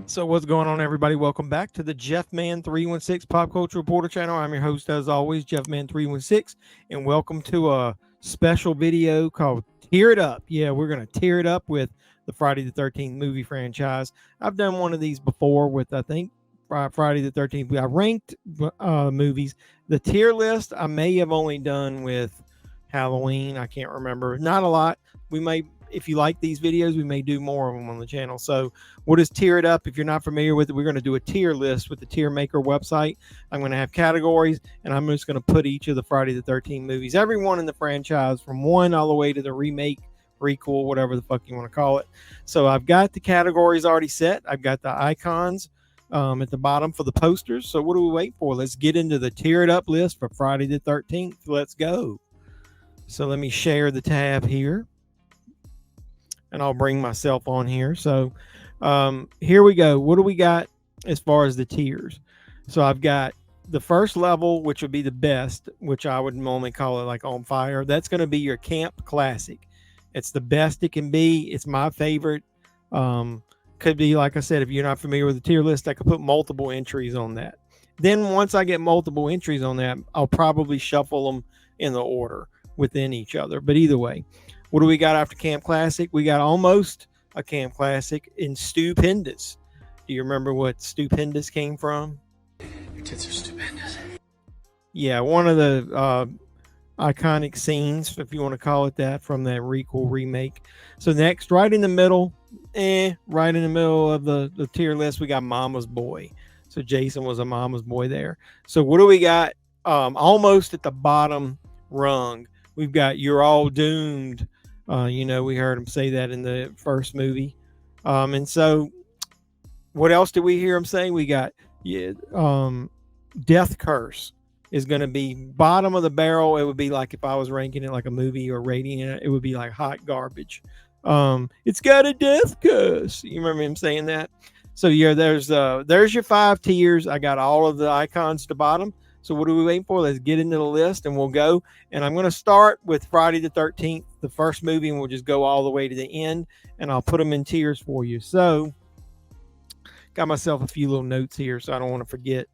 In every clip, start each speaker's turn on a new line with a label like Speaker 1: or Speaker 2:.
Speaker 1: So what's going on, everybody? Welcome back to the Jeff Man 316 Pop Culture Reporter channel. I'm your host, as always, Jeff Man 316, and welcome to a special video called Tear It Up. Yeah, we're gonna tear it up with the Friday the 13th movie franchise. I've done one of these before with, I think, Friday the 13th. I ranked movies. The tier list I may have only done with Halloween. I can't remember. Not a lot. We may, if you like these videos, we may do more of them on the channel. So what is Tear It Up? If you're not familiar with it, we're going to do a tier list with the Tier Maker website. I'm going to have categories, and I'm just going to put each of the Friday the 13th movies, every one in the franchise, from one all the way to the remake, prequel, whatever the fuck you want to call it. So I've got the categories already set. I've got the icons at the bottom for the posters. So what do we wait for? Let's get into the Tear It Up list for Friday the 13th. Let's go. So let me share the tab here, and I'll bring myself on here. So here we go. What do we got as far as the tiers? So I've got the first level, which would be the best, which I would normally call it like on fire. That's going to be your Camp Classic. It's the best it can be. It's my favorite. Could be, like I said, if you're not familiar with the tier list, I could put multiple entries on that. Then once I get multiple entries on that, I'll probably shuffle them in the order within each other. But either way, what do we got after Camp Classic? We got almost a Camp Classic in Stupendous. Do you remember what Stupendous came from?
Speaker 2: Your tits are stupendous.
Speaker 1: Yeah, one of the iconic scenes, if you want to call it that, from that remake. So next, right in the middle of the tier list, we got Mama's Boy. So Jason was a Mama's Boy there. So what do we got almost at the bottom rung? We've got You're All Doomed. We heard him say that in the first movie. And so what else did we hear him say? We got Death Curse is going to be bottom of the barrel. It would be like if I was ranking it like a movie or rating it, it would be like hot garbage. It's got a death curse. You remember him saying that? So yeah, there's your 5 tiers. I got all of the icons to the bottom. So what are we waiting for? Let's get into the list and we'll go. And I'm going to start with Friday the 13th, the first movie, and we'll just go all the way to the end, and I'll put them in tiers for you. So got myself a few little notes here, so I don't want to forget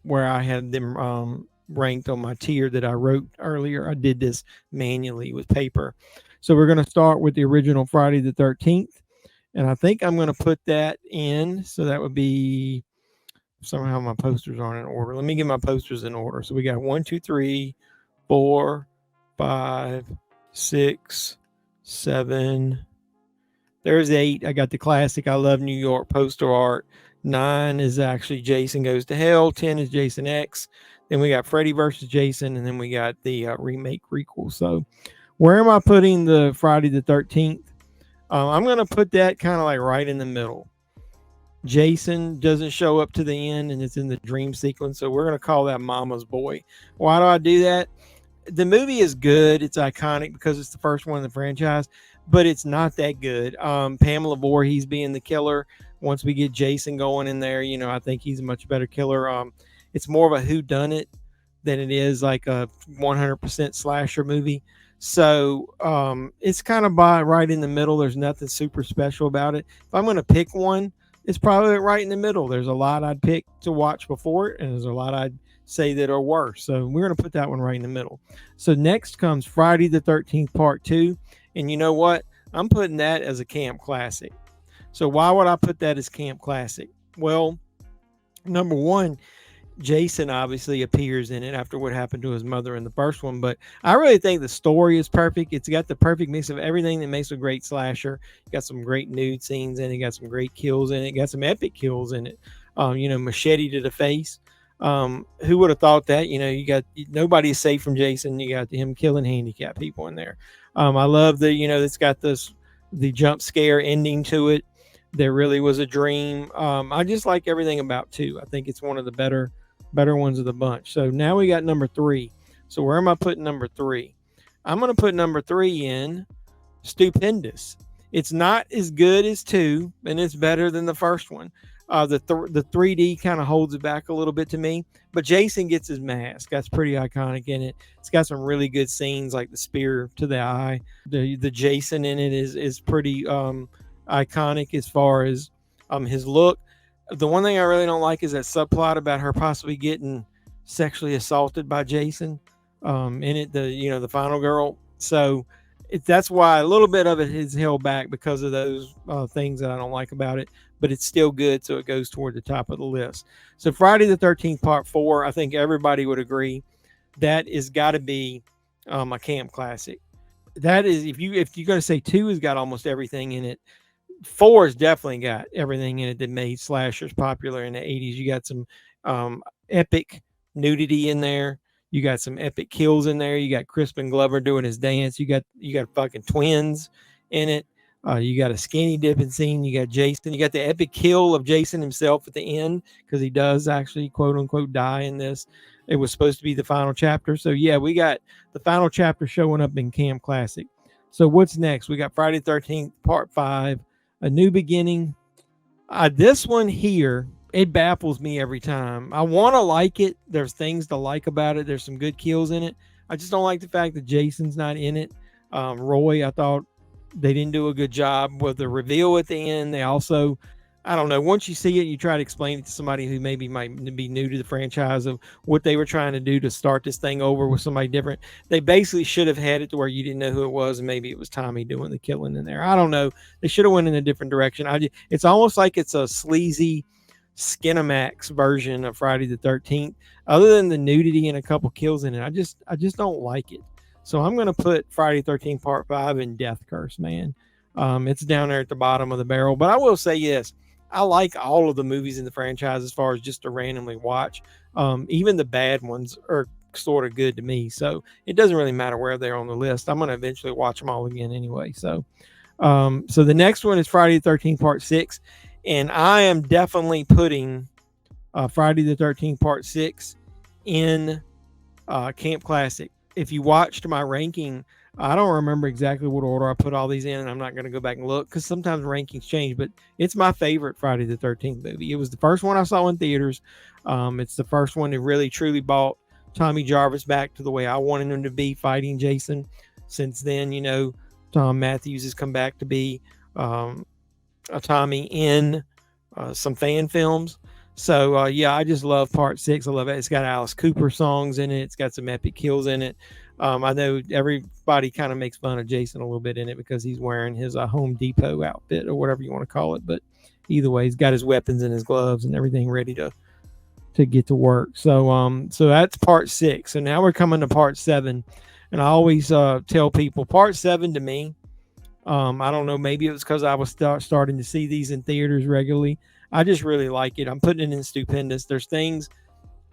Speaker 1: where I had them ranked on my tier that I wrote earlier. I did this manually with paper. So we're going to start with the original Friday the 13th. And I think I'm going to put that in. So that would be, somehow my posters aren't in order. Let me get my posters in order. So we got 1, 2, 3, 4, 5, 6, 7. There's 8. I got the classic I Love New York poster art. 9 is actually Jason Goes to Hell. 10 is Jason X. Then we got Freddy versus Jason, and then we got the remake prequel. So where am I putting the Friday the 13th? I'm going to put that kind of like right in the middle. Jason doesn't show up to the end, and it's in the dream sequence, so we're going to call that Mama's Boy. Why do I do that? The movie is good. It's iconic because it's the first one in the franchise, but it's not that good. Pamela Voorhees being the killer. Once we get Jason going in there, I think he's a much better killer. It's more of a whodunit than it is like a 100% slasher movie. So it's kind of right in the middle. There's nothing super special about it. If I'm going to pick one, it's probably right in the middle. There's a lot I'd pick to watch before it, and there's a lot I'd say that are worse. So we're going to put that one right in the middle. So next comes Friday the 13th Part 2. And you know what? I'm putting that as a Camp Classic. So why would I put that as Camp Classic? Well, number one, Jason obviously appears in it after what happened to his mother in the first one, but I really think the story is perfect. It's got the perfect mix of everything that makes a great slasher. You got some great nude scenes in it, got some great kills in it, got some epic kills in it. Machete to the face. Who would have thought that? You got nobody's safe from Jason. You got him killing handicapped people in there. I love that, it's got the jump scare ending to it. There really was a dream. I just like everything about 2. I think it's one of the better ones of the bunch. So now we got number 3. So where am I putting number 3? I'm going to put number 3 in Stupendous. It's not as good as 2, and it's better than the first one. The 3D kind of holds it back a little bit to me, but Jason gets his mask. That's pretty iconic in it. It's got some really good scenes like the spear to the eye. The Jason in it is pretty iconic as far as His look. The one thing I really don't like is that subplot about her possibly getting sexually assaulted by Jason. In it, the final girl. So that's why a little bit of it is held back because of those things that I don't like about it. But it's still good, so it goes toward the top of the list. So Friday the 13th Part 4, I think everybody would agree that is got to be a camp classic. That is, if you're going to say 2 has got almost everything in it, 4's definitely got everything in it that made slashers popular in the 80s. You got some epic nudity in there. You got some epic kills in there. You got Crispin Glover doing his dance. You got fucking twins in it. You got a skinny dipping scene. You got Jason. You got the epic kill of Jason himself at the end, because he does actually quote unquote die in this. It was supposed to be the final chapter. So yeah, we got the final chapter showing up in Camp Classic. So what's next? We got Friday 13th Part 5, A New Beginning. This one here, it baffles me every time. I want to like it. There's things to like about it. There's some good kills in it. I just don't like the fact that Jason's not in it. Roy, I thought they didn't do a good job with the reveal at the end. They also, I don't know, once you see it, you try to explain it to somebody who maybe might be new to the franchise of what they were trying to do to start this thing over with somebody different. They basically should have had it to where you didn't know who it was, and maybe it was Tommy doing the killing in there. I don't know. They should have went in a different direction. It's almost like it's a sleazy Skinamax version of Friday the 13th. Other than the nudity and a couple kills in it, I just don't like it. So I'm gonna put Friday 13th Part 5 in Death Curse, man. It's down there at the bottom of the barrel. But I will say yes, I like all of the movies in the franchise as far as just to randomly watch. Even the bad ones are sort of good to me. So it doesn't really matter where they're on the list. I'm gonna eventually watch them all again anyway. So the next one is Friday the 13th Part 6, and I am definitely putting Friday the 13th Part 6 in Camp Classic. If you watched my ranking, I don't remember exactly what order I put all these in, and I'm not going to go back and look because sometimes rankings change, but it's my favorite Friday the 13th movie. It was the first one I saw in theaters. It's the first one that really truly brought Tommy Jarvis back to the way I wanted him to be fighting Jason. Since then, Tom Matthews has come back to be a Tommy in some fan films. So yeah, I just love Part 6. I love it. It's got Alice Cooper songs in it. It's got some epic kills in it. I know everybody kind of makes fun of Jason a little bit in it because he's wearing his Home Depot outfit or whatever you want to call it. But either way, he's got his weapons and his gloves and everything ready to get to work. So that's Part 6. So now we're coming to Part 7, and I always tell people Part 7 to me. I don't know. Maybe it was because I was starting to see these in theaters regularly. I just really like it. I'm putting it in stupendous. There's things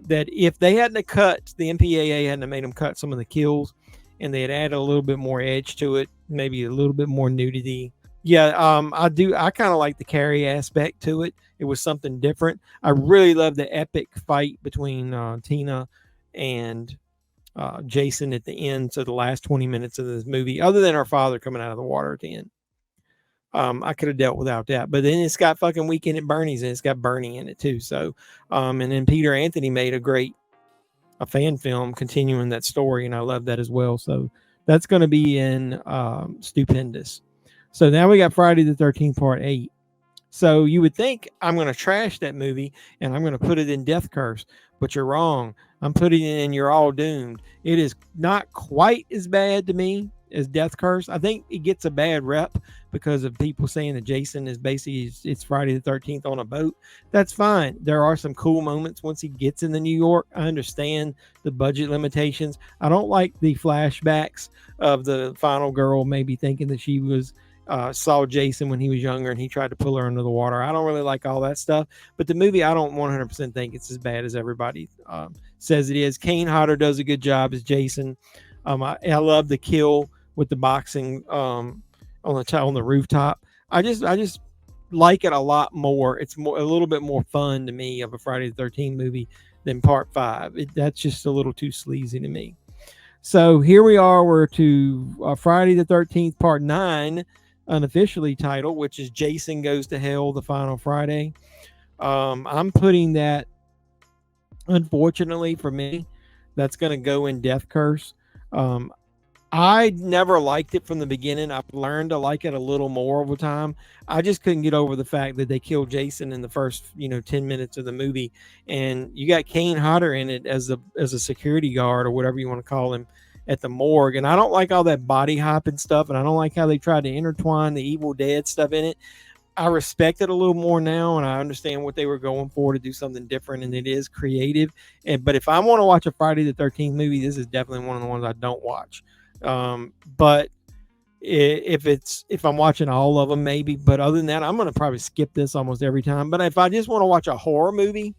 Speaker 1: that if they hadn't cut, the MPAA hadn't made them cut some of the kills, and they had added a little bit more edge to it, maybe a little bit more nudity. Yeah, I kind of like the Carrie aspect to it. It was something different. I really love the epic fight between Tina and Jason at the end. So the last 20 minutes of this movie, other than her father coming out of the water at the end. I could have dealt without that, but then it's got fucking Weekend at Bernie's, and it's got Bernie in it too. So, and then Peter Anthony made a fan film continuing that story, and I love that as well. So that's going to be in Stupendous. So now we got Friday the 13th Part 8. So you would think I'm going to trash that movie and I'm going to put it in Death Curse, but you're wrong. I'm putting it in You're All Doomed. It is not quite as bad to me as Death Curse. I think it gets a bad rep because of people saying that Jason is basically it's Friday the 13th on a boat. That's fine. There are some cool moments once he gets into New York. I understand the budget limitations. I don't like the flashbacks of the final girl maybe thinking that she was saw Jason when he was younger and he tried to pull her under the water. I don't really like all that stuff, but the movie, I don't 100% think it's as bad as everybody says it is. Kane Hodder does a good job as Jason. I love the kill with the boxing on the rooftop. I just like it a lot more. It's a little bit more fun to me of a Friday the 13th movie than Part 5. That's just a little too sleazy to me. So here we are. We're to Friday the 13th Part 9, unofficially titled, which is Jason Goes to Hell, the final Friday. I'm putting that, unfortunately for me, that's going to go in Death Curse. I I never liked it from the beginning. I've learned to like it a little more over time. I just couldn't get over the fact that they killed Jason in the first, 10 minutes of the movie, and you got Kane Hodder in it as a security guard or whatever you want to call him at the morgue. And I don't like all that body hopping stuff, and I don't like how they tried to intertwine the Evil Dead stuff in it. I respect it a little more now, and I understand what they were going for to do something different, and it is creative. But if I want to watch a Friday the 13th movie, this is definitely one of the ones I don't watch. But if I'm watching all of them, maybe. But other than that, I'm gonna probably skip this almost every time. But if I just want to watch a horror movie,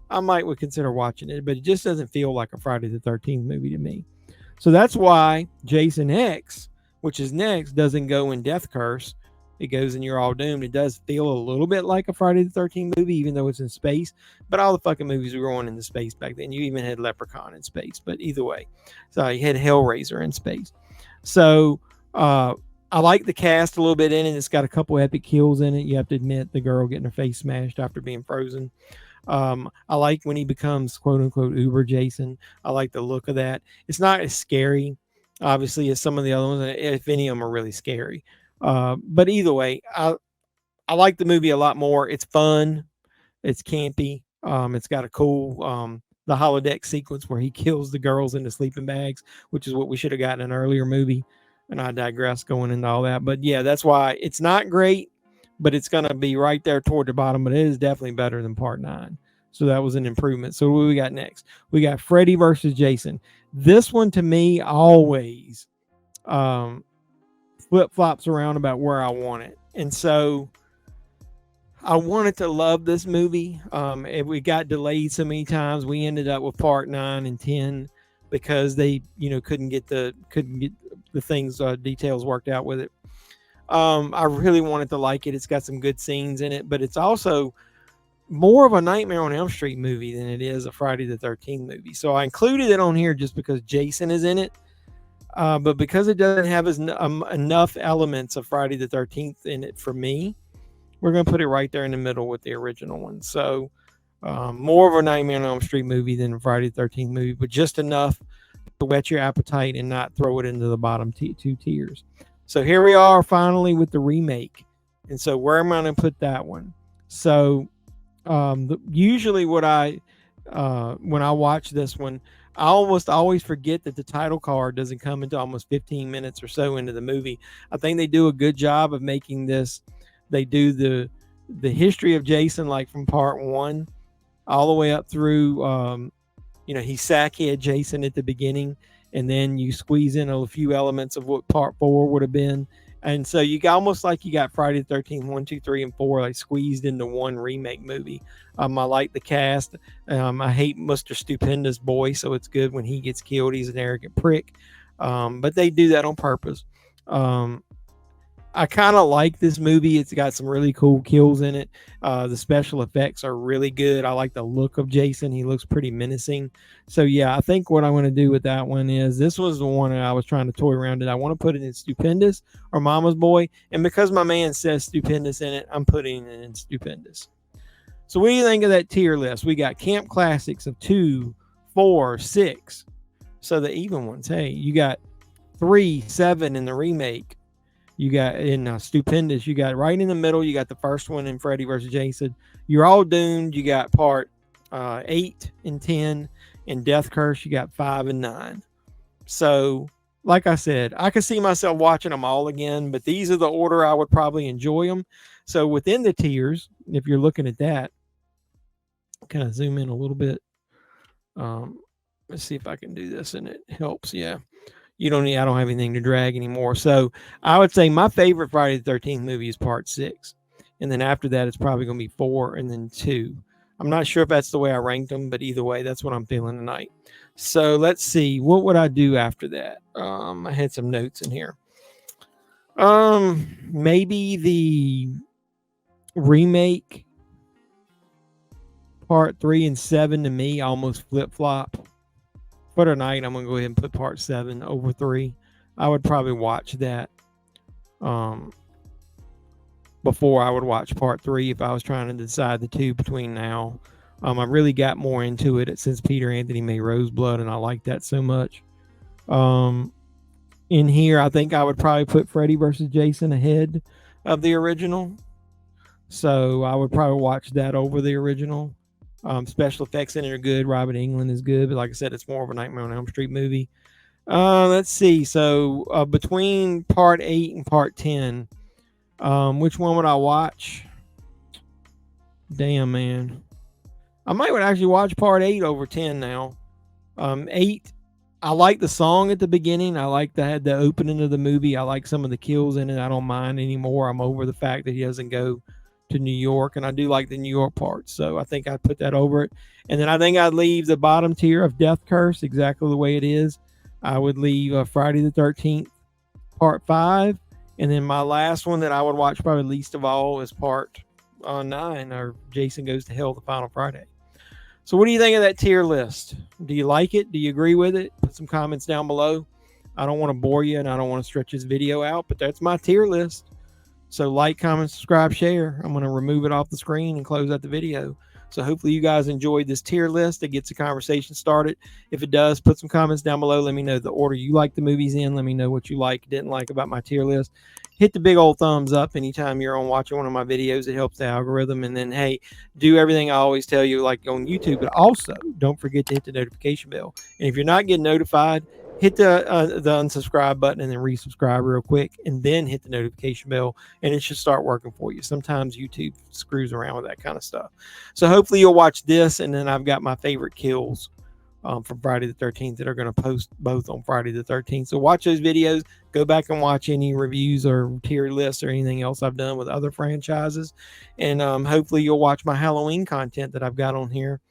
Speaker 1: I might would consider watching it. But it just doesn't feel like a Friday the 13th movie to me. So that's why Jason X, which is next, doesn't go in Death Curse. It goes in You're All Doomed. It does feel a little bit like a Friday the 13th movie, even though it's in space. But all the fucking movies were going into space back then. You even had Leprechaun in space. But either way, so you had Hellraiser in space. So I like the cast a little bit in it. It's got a couple epic kills in it. You have to admit, the girl getting her face smashed after being frozen. I like when he becomes quote unquote Uber Jason. I like the look of that. It's not as scary, obviously, as some of the other ones. If any of them are really scary. But either way, I like the movie a lot more. It's fun. It's campy. It's got a cool the holodeck sequence where he kills the girls in the sleeping bags, which is what we should have gotten in an earlier movie. And I digress going into all that. But yeah, that's why it's not great, but it's going to be right there toward the bottom. But it is definitely better than part 9. So that was an improvement. So what we got next? We got Freddy versus Jason. This one to me always flip flops around about where I want it. And so I wanted to love this movie. We got delayed so many times. We ended up with part 9 and 10 because they, couldn't get the things details worked out with it. I really wanted to like it. It's got some good scenes in it, but it's also more of a Nightmare on Elm Street movie than it is a Friday the 13th movie. So I included it on here just because Jason is in it. But because it doesn't have enough elements of Friday the 13th in it for me, we're going to put it right there in the middle with the original one. So more of a Nightmare on Elm Street movie than a Friday the 13th movie, but just enough to whet your appetite and not throw it into the bottom 2 tiers. So here we are finally with the remake. And so where am I going to put that one? So usually when I watch this one, I almost always forget that the title card doesn't come until almost 15 minutes or so into the movie. I think they do a good job of making this. They do the history of Jason, like from part 1 all the way up through, he's sackhead Jason at the beginning, and then you squeeze in a few elements of what part 4 would have been. And so you got almost like you got Friday the 13th, 1, 2, 3, and 4, like squeezed into one remake movie. I like the cast. I hate Mr. Stupenda's boy, so it's good when he gets killed. He's an arrogant prick. But they do that on purpose. I kind of like this movie. It's got some really cool kills in it. The special effects are really good. I like the look of Jason. He looks pretty menacing. So yeah, I think what I'm going to do with that one is, this was the one that I was trying to toy around it. I want to put it in Stupendous or Mama's Boy. And because my man says Stupendous in it, I'm putting it in Stupendous. So what do you think of that tier list? We got Camp Classics of 2, 4, 6. So the even ones. Hey, you got 3, 7 in the remake. You got in Stupendous, you got right in the middle, you got the first one in Freddy versus Jason. You're All Doomed, you got part 8 and 10. In Death Curse, you got 5 and 9. So, like I said, I could see myself watching them all again, but these are the order I would probably enjoy them. So within the tiers, if you're looking at that, kind of zoom in a little bit. Let's see if I can do this and it helps. Yeah. I don't have anything to drag anymore. So I would say my favorite Friday the 13th movie is part 6. And then after that, it's probably going to be 4 and then 2. I'm not sure if that's the way I ranked them, but either way, that's what I'm feeling tonight. So let's see. What would I do after that? I had some notes in here. Maybe the remake part 3 and 7 to me almost flip-flop. For tonight, I'm going to go ahead and put part 7 over 3. I would probably watch that before I would watch part 3 if I was trying to decide the two between now. I really got more into it since Peter Anthony made Roseblood, and I like that so much. in here, I think I would probably put Freddy versus Jason ahead of the original. So I would probably watch that over the original. Special effects in it are good. Robert Englund is good, but like I said, it's more of a Nightmare on Elm Street movie. Let's see. So between part 8 and part 10, which one would I watch? Damn, man. I might would actually watch part 8 over 10 now. 8, I like the song at the beginning. I like the opening of the movie. I like some of the kills in it. I don't mind anymore. I'm over the fact that he doesn't go to New York, and I do like the New York part. So I think I'd put that over it. And then I think I'd leave the bottom tier of Death Curse exactly the way it is. I would leave Friday the 13th, part 5. And then my last one that I would watch probably least of all is part 9, or Jason Goes to Hell, the final Friday. So what do you think of that tier list? Do you like it? Do you agree with it? Put some comments down below. I don't want to bore you, and I don't want to stretch this video out, but that's my tier list. So like, comment, subscribe, share. I'm going to remove it off the screen and close out the video. So hopefully you guys enjoyed this tier list. It gets the conversation started. If it does, put some comments down below. Let me know the order you like the movies in. Let me know what you like, didn't like about my tier list. Hit the big old thumbs up anytime you're on watching one of my videos. It helps the algorithm. And then, hey, do everything I always tell you, like on YouTube. But also, don't forget to hit the notification bell. And if you're not getting notified, hit the unsubscribe button and then resubscribe real quick, and then hit the notification bell, and it should start working for you. Sometimes YouTube screws around with that kind of stuff. So hopefully you'll watch this, and then I've got my favorite kills from Friday the 13th that are going to post both on Friday the 13th. So watch those videos. Go back and watch any reviews or tier lists or anything else I've done with other franchises. And hopefully you'll watch my Halloween content that I've got on here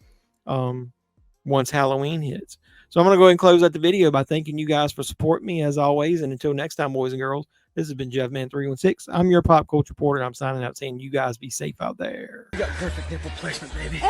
Speaker 1: once Halloween hits. So I'm going to go ahead and close out the video by thanking you guys for supporting me as always. And until next time, boys and girls, this has been JeffMan316. I'm your pop culture reporter. I'm signing out saying you guys be safe out there.
Speaker 2: You got perfect nipple placement, baby.